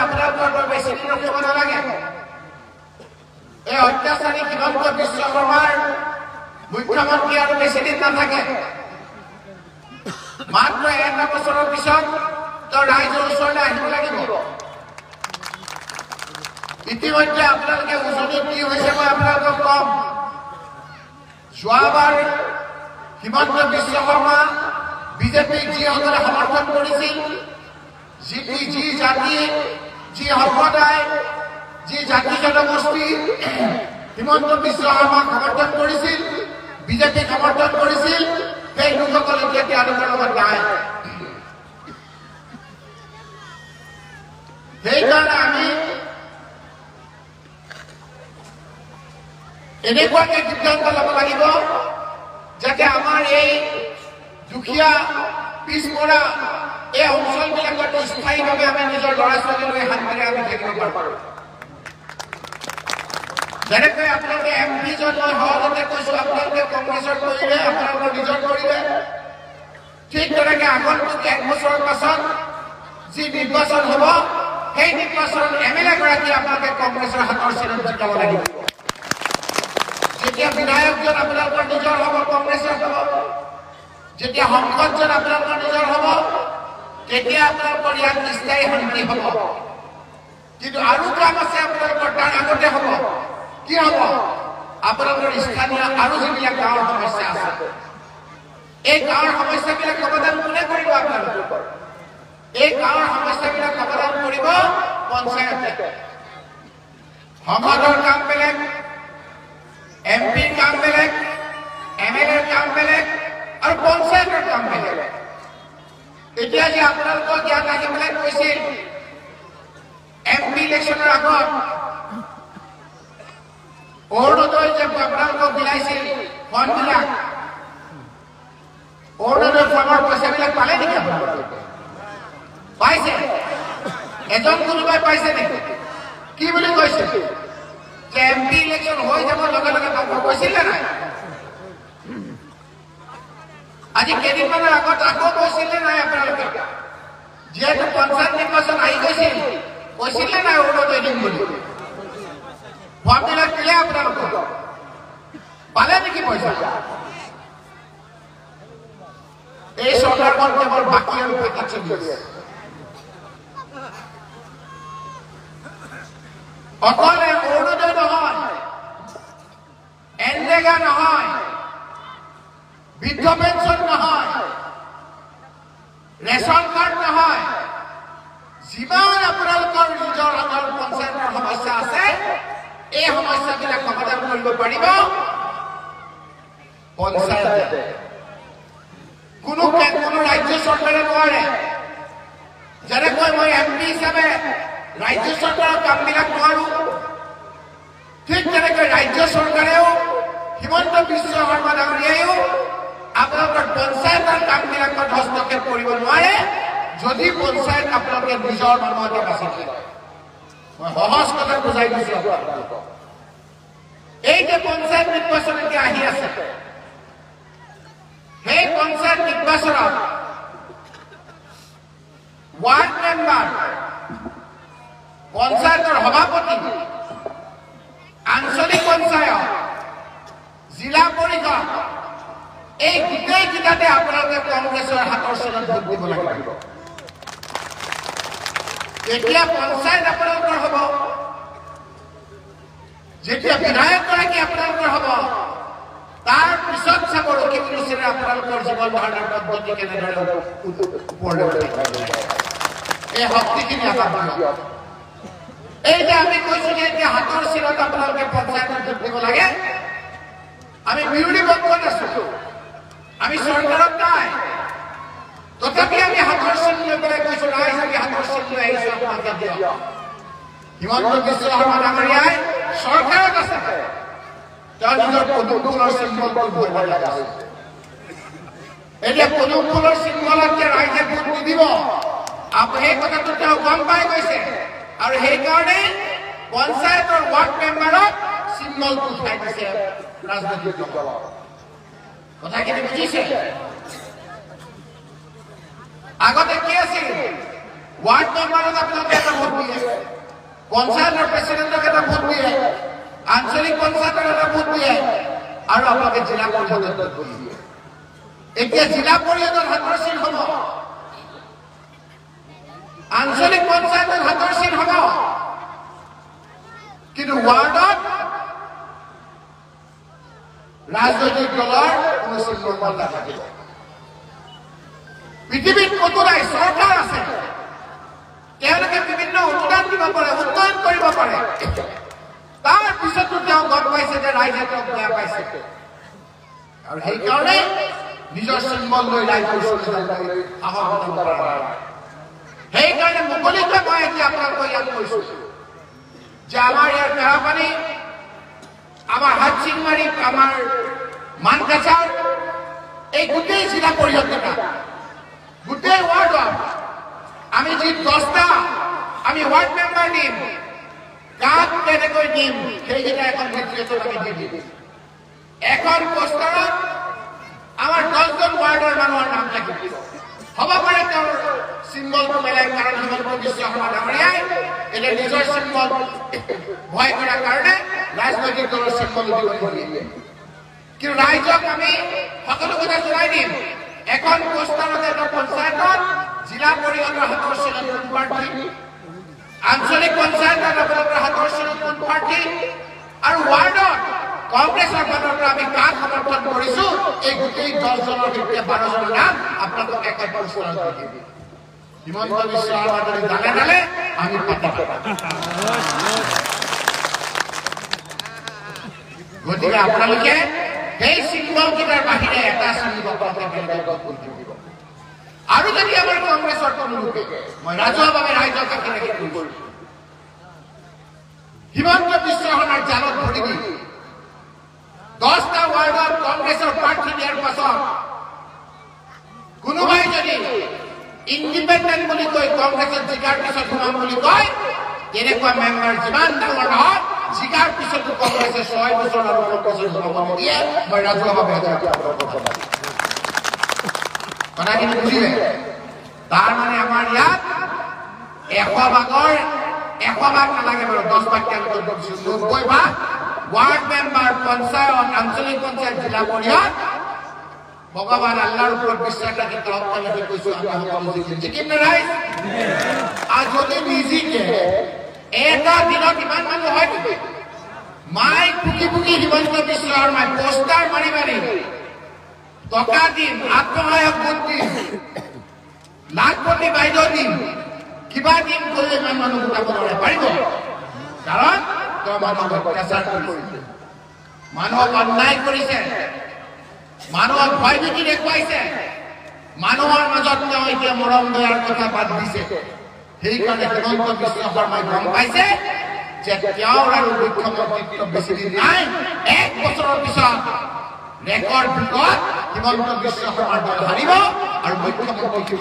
আপোনালোকৰ বেছি দিন ৰখিব নালাগে। এই অত্যাচাৰী হিমন্ত বিশ্ব শৰ্মাৰ মুখ্যমন্ত্ৰী আৰু বেছি দিন নাথাকে। মাত্ৰ 1 বছৰৰ পিছত ৰাইজৰ ওচৰলৈ আহিব লাগিব। ইতিমধ্যে আপোনালোকে উজনিত কি হৈছে মই আপোনালোকক কম। যোৱাবাৰ হিমন্ত বিশ্ব শৰ্মা বিজেপিক যিসকলে সমৰ্থন কৰিছিল, যি জাতি, যি সম্প্ৰদায়, যি জাতি জনগোষ্ঠী হিমন্ত বিশ্ব শৰ্মাক সমৰ্থন কৰিছিল, বিজেপিক সমৰ্থন কৰিছিল, সেই লোকসকল এতিয়া তেওঁলোকৰ লগত নাই। সেইকাৰণে আমি এনেকুৱাকে সিদ্ধান্ত ল'ব লাগিব যাতে আমাৰ এই দুখীয়া পিছপৰা এই অঞ্চলবিলাকত স্থায়ীভাৱে আমি নিজৰ ল'ৰা ছোৱালীলৈ শান্তিৰে আমি থাকিব পাৰোঁ। যেনেকৈ আপোনালোকে MP জন মই সহজতে কৈছোঁ, আপোনালোকে কংগ্ৰেছৰ কৰিলে, আপোনালোকৰ নিজৰ কৰিলে, ঠিক তেনেকৈ আগন্তুক 1 বছৰৰ পাছত যি নিৰ্বাচন হ'ব, সেই নিৰ্বাচনত MLA গৰাকী আপোনালোকে কংগ্ৰেছৰ হাতৰ চিনত জিকাব লাগিব। যেতিয়া বিধায়কজন আপোনালোকৰ নিজৰ হ'ব, কংগ্ৰেছৰ হ'ব। যেতিয়া সংসদজন আপোনালোকৰ নিজৰ হ'ব, তেতিয়া আপোনালোকৰ ইয়াত স্থায়ী শান্তি হ'ব। কিন্তু আৰু কাম আছে আপোনালোকৰ, তাৰ আগতে হ'ব কি হ'ব? আপোনালোকৰ স্থানীয় আৰু যিবিলাক গাঁৱৰ সমস্যা আছে, এই গাঁৱৰ সমস্যাবিলাক সমাধান কোনে কৰিব? আপোনালোকৰ এই গাঁৱৰ সমস্যাবিলাক সমাধান কৰিব পঞ্চায়তে। সমাজৰ কাম বেলেগ, MPৰ কাম বেলেগ, MLAৰ কাম বেলেগ আৰু পঞ্চায়তৰ কাম বেলেগ। এতিয়া যে আপোনালোকক ইয়াত আহিবলৈ কৈছিল MP ইলেকশ্যনৰ আগত, অৰুণোদয় যে আপোনালোকক বিলাইছিল ফণ্ডবিলাক, অৰুণোদয় ফণ্ডৰ পইচাবিলাক পালে নেকি? আপোনালোকে পাইছে? এজন কোনোবাই পাইছে নেকি? কি বুলি কৈছে যে MP ইলেকশ্যন হৈ যাব লগে লগে পাব, কৈছিলে নাই? আজি কেইদিনমানৰ আগত আকৌ কৈছিলে নাই আপোনালোকে? যিহেতু পঞ্চায়ত নিৰ্বাচন আহি গৈছিল, কৈছিলে নাই অৰুণোদয় দিম বুলি? ফৰ্মবিলাক দিলে আপোনালোকক? পালে নেকি পইচা? এই চৰকাৰখন কেৱল বাকী আৰু ফাঁকি চলি আছে। অকলে অৰুণোদয় নহয়, এনৰেগা নহয়, বৃদ্ধ পেঞ্চন নহয়, ৰেচন কাৰ্ড নহয়, যিমান আপোনালোকৰ নিজৰ অঞ্চল পঞ্চায়তৰ সমস্যা আছে, এই সমস্যাবিলাক সমাধান কৰিব পাৰিব পঞ্চায়তে। কোনো ৰাজ্য চৰকাৰে নোৱাৰে। যেনেকৈ মই MP হিচাপে ৰাজ্য চৰকাৰৰ কামবিলাক নোৱাৰো, ঠিক তেনেকৈ ৰাজ্য চৰকাৰেও, হিমন্ত বিশ্ব শৰ্মা ডাঙৰীয়াইও আপোনালোকৰ পঞ্চায়তৰ কামবিলাকত হস্তক্ষেপ কৰিব নোৱাৰে যদি পঞ্চায়ত আপোনালোকে নিজৰ মানুহতে বাছি লয়। মই সহজ কথা বুজাই দিছোঁ আপোনালোকক। এই যে পঞ্চায়ত নিৰ্বাচন এতিয়া আহি আছে, সেই পঞ্চায়ত নিৰ্বাচনত ৱাৰ্ড মেম্বাৰ, পঞ্চায়তৰ সভাপতি, আঞ্চলিক পঞ্চায়ত, জিলা পৰিষদ, এই গোটেইকেইটাতে আপোনালোকে কংগ্ৰেছৰ হাতৰ চিনত ভোট দিব লাগিব। যেতিয়া পঞ্চায়ত আপোনালোকৰ হ'ব, যেতিয়া বিধায়কগৰাকী আপোনালোকৰ হ'ব, তাৰ পিছত চাব ৰখিবলৈ আপোনালোকৰ জীৱন ধাৰণৰ পদ্ধতি কেনেদৰে ওপৰলৈ এই শক্তিখিনি আমাৰ। এই যে আমি কৈছো যে এতিয়া হাতৰ চিনত আপোনালোকে পঞ্চায়তত ভোট দিব লাগে, আমি বিৰোধী পক্ষত আছো, আমি চৰকাৰত নাই, তথাপি আমি হাতৰ চিন লৈ পেলাই কৈছো ৰাইজ আমি হাতৰ চিন লৈ আহিছো আপোনালোকে দিয়ক। হিমন্ত বিশ্ব শৰ্মা ডাঙৰীয়াই চৰকাৰত আছে, তেওঁ নিজৰ পদুম ফুলৰ চিম্বল ভৰিব লগা হৈছে। এতিয়া পদুম ফুলৰ চিম্বলত ৰাইজে ভোট নিদিব, সেই কথাটো তেওঁ গম পাই গৈছে, আৰু সেইকাৰণে পঞ্চায়তৰ ৱাৰ্ড মেম্বাৰক চিম্বলটো উঠাই দিছে ৰাজনৈতিক দলত। কথাখিনি বুজিছে? আগতে কি আছিল? ৱাৰ্ড মেম্বাৰত আপোনালোকে এটা ভোট দিয়ে, পঞ্চায়তৰ প্ৰেচিডেণ্টক এটা ভোট দিয়ে, আঞ্চলিক পঞ্চায়তৰ এটা ভোট দিয়ে, আৰু আপোনালোকে জিলা পৰিষদত ভোট দিয়ে। এতিয়া জিলা পৰিষদৰ হাতৰ চিন হ'ব, আঞ্চলিক পঞ্চায়তৰ হাতৰ চিন হ'ব, কিন্তু ৱাৰ্ডত ৰাজনৈতিক দলৰ কোনো চিহ্ন নাথাকিব। পৃথিৱীত ক'তো নাই, চৰকাৰ আছে, তেওঁলোকে বিভিন্ন অনুদান দিব পাৰে, উন্নয়ন কৰিব পাৰে, তাৰ পিছতো তেওঁ গম পাইছে যে ৰাইজে তেওঁক বেয়া পাইছে, আৰু সেইকাৰণে নিজৰ চিম্বল লৈ ৰাইজৰ ওচৰলৈ সাহস কৰিব পৰা নাই। সেইকাৰণে মুকলিকৈ মই এতিয়া আপোনালোকক ইয়াত কৈছো যে আমাৰ ইয়াৰ পেৰাপানী, আমাৰ হাতচিংমাৰী, আমাৰ মানকাছাৰ, এই গোটেই জিলা পৰিষদকেইটা, গোটেই ৱাৰ্ডত আমি যি 10টা আমি ৱাৰ্ড মেম্বাৰ দিম, কাক কেনেকৈ দিম সেইকেইটা এখন নেতৃত্বত আমি দি দিম। এখন পোষ্টাৰত আমাৰ 10জন ৱাৰ্ডৰ মানুহৰ নাম থাকিব। হ'ব পাৰে তেওঁৰ চিম্বলটো বেলেগ, কাৰণ হিমন্ত বিশ্ব শৰ্মা ডাঙৰীয়াই এতিয়া নিজৰ চিম্বল ভয় কৰাৰ কাৰণে ৰাজনৈতিক দলৰ চিম্বল দিয়ে। কিন্তু ৰাইজক আমি সকলো কথা জনাই দিম, এখন পোষ্টাৰত এটা পঞ্চায়তত জিলা পৰিষদৰ হাতৰ চিনত কোন প্ৰাৰ্থী, আঞ্চলিক পঞ্চায়তত আপোনালোকৰ হাতৰ চিনত কোন প্ৰাৰ্থী, আৰু ৱাৰ্ডত কংগ্ৰেছৰ ফালৰ পৰা আমি কাক সমৰ্থন কৰিছো, এই গোটেই 10জনৰ ভিতৰত 12জনৰ নাম আপোনালোকক এখন পোষ্টাৰত দি দিম। হিমন্ত বিশ্ব শৰ্মাৰ দৰে ডালে ডালে আমি গতিকে আপোনালোকে সেই চিম্বলকেইটাৰ বাহিৰে এটা চিম্বল দিব। আৰু যদি আমাৰ কংগ্ৰেছৰ কোনো লোকে, মই ৰাজহুৱাভাৱে ৰাইজৰ কাষে ৰাখি কৰিছো, হিমন্ত বিশ্ব শৰ্মাৰ জালত ভৰি দি 10টা ৱাৰ্ডত কংগ্ৰেছৰ প্ৰাৰ্থী দিয়াৰ পাছত কোনোবাই যদি ইণ্ডিপেণ্ডেণ্ট বুলি কৈ কংগ্ৰেছত জিকাৰ পিছত সোমাম বুলি কয়, তেনেকুৱা মেম্বাৰ যিমান ডাঙৰ নহওক, জিকাৰ পিছতো কংগ্ৰেছে 6 বছৰ আৰু কংগ্ৰেছৰ সোমাব নিদিয়ে। মই ৰাজহুৱাভাৱে কথাখিনি বুজিলে? তাৰমানে আমাৰ ইয়াত 100 ভাগ নালাগে বাৰু, 10 ভাগ তেওঁলোকৰ 90 ভাগ ৱাৰ্ড মেম্বাৰ, পঞ্চায়ত, আঞ্চলিক পঞ্চায়ত, জিলা পৰিষদ, ভগৱান আল্লাহৰ ওপৰত বিশ্বাস ৰাখি তেওঁলোকে কৈছো আমি সকলো জিকিম নে ৰাইজ? আৰু যদি নিজিকে এটা দিনত ইমান মানুহ হয় নেকি? মাই ফুকি ফুকি হিমন্ত বিশ্ব শৰ্মাই পোষ্টাৰ মাৰি মাৰি টকা দিম, আত্মসহায়ক গোট দিম, লাখপতি বাইদেউ দিম, কিবা দিম কৈ ইমান মানুহ গোটাব নোৱাৰে, পাৰিব? কাৰণ তেওঁ মানুহক অত্যাচাৰ কৰিছে, মানুহক অন্যায় কৰিছে, মানুহক ভয়ভীতি দেখুৱাইছে, মানুহৰ মাজত তেওঁ এতিয়া মৰম দয়াৰ কথা বাদ দিছে। সেইকাৰণে হিমন্ত বিশ্ব শৰ্মাই গম পাইছে যে তেওঁৰ আৰু মুখ্যমন্ত্ৰীত্ব বেছি দিন নাই, 1 বছৰৰ পিছত ৰেকৰ্ড ভিতৰত হিমন্ত বিশ্ব শৰ্মাৰ দল হাৰিব আৰু মুখ্যমন্ত্ৰী